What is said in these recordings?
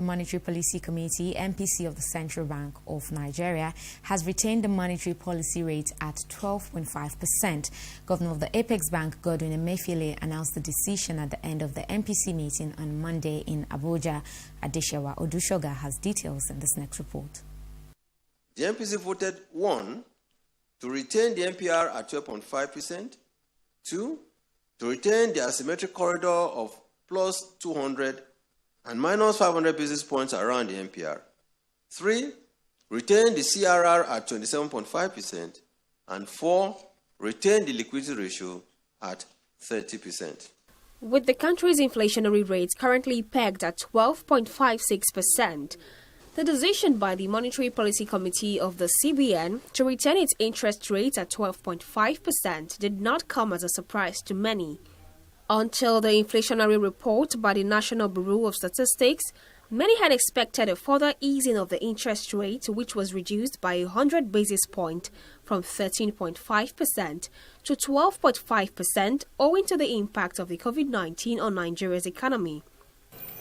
Monetary Policy Committee, MPC of the Central Bank of Nigeria, has retained the monetary policy rate at 12.5%. Governor of the Apex Bank, Godwin Emefiele, announced the decision at the end of the MPC meeting on Monday in Abuja. Adeshewa Odushoga has details in this next report. The MPC voted 1. To retain the MPR at 12.5%, 2. To retain the asymmetric corridor of plus 200 and minus 500 basis points around the MPR, 3. Retain the CRR at 27.5%, and 4. Retain the liquidity ratio at 30%. With the country's inflationary rate currently pegged at 12.56%, the decision by the Monetary Policy Committee of the CBN to retain its interest rate at 12.5% did not come as a surprise to many. Until the inflationary report by the National Bureau of Statistics, many had expected a further easing of the interest rate, which was reduced by 100 basis points from 13.5% to 12.5% owing to the impact of the COVID-19 on Nigeria's economy.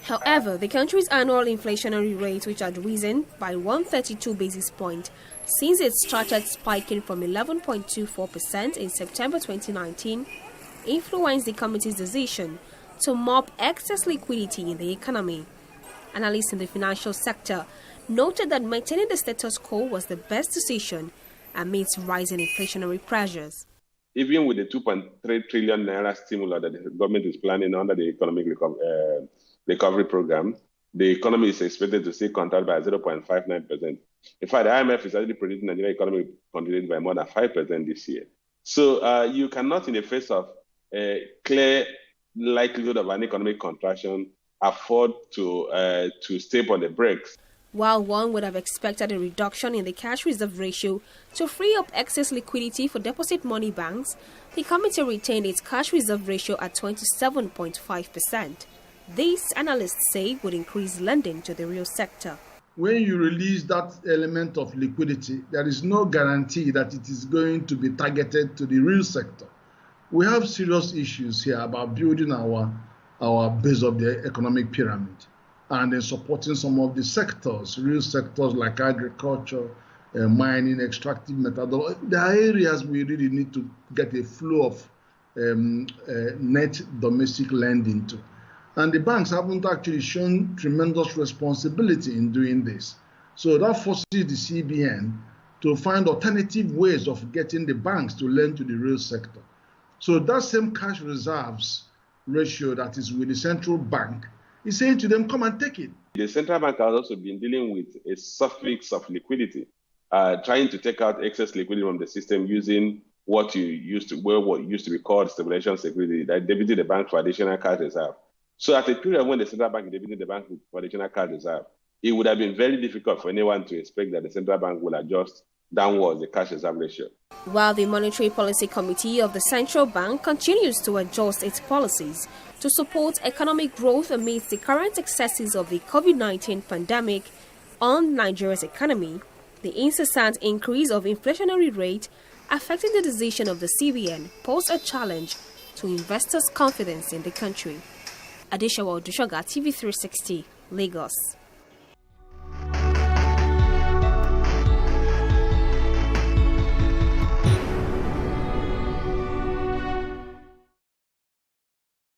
However, the country's annual inflationary rate, which had risen by 132 basis points since it started spiking from 11.24% in September 2019, influenced the committee's decision to mop excess liquidity in the economy. Analysts in the financial sector noted that maintaining the status quo was the best decision amidst rising inflationary pressures. Even with the 2.3 trillion naira stimulus that the government is planning under the economic recovery program, the economy is expected to see contract by 0.59%. In fact, the IMF is already predicting the Nigerian economy will contribute by more than 5% this year. So you cannot, in the face of a clear likelihood of an economic contraction, afford to step on the brakes. While one would have expected a reduction in the cash reserve ratio to free up excess liquidity for deposit money banks, the committee retained its cash reserve ratio at 27.5%. This, analysts say, would increase lending to the real sector. When you release that element of liquidity, there is no guarantee that it is going to be targeted to the real sector. We have serious issues here about building our base of the economic pyramid and then supporting some of the sectors, real sectors like agriculture, mining, extractive methodology. There are areas we really need to get a flow of net domestic lending to. And the banks haven't actually shown tremendous responsibility in doing this. So that forces the CBN to find alternative ways of getting the banks to lend to the real sector. So that same cash reserves ratio that is with the central bank is saying to them, come and take it. The central bank has also been dealing with a suffix of liquidity, trying to take out excess liquidity from the system using what used to be called stabilization security, that debited the bank for additional cash reserve. So at a period when the central bank debited the bank for additional cash reserve, it would have been very difficult for anyone to expect that the central bank will adjust downwards the cash reserve ratio. While the Monetary Policy Committee of the Central Bank continues to adjust its policies to support economic growth amidst the current excesses of the COVID-19 pandemic on Nigeria's economy, the incessant increase of inflationary rate affecting the decision of the CBN posed a challenge to investors' confidence in the country. Adeshewa Odushoga, TV360, Lagos.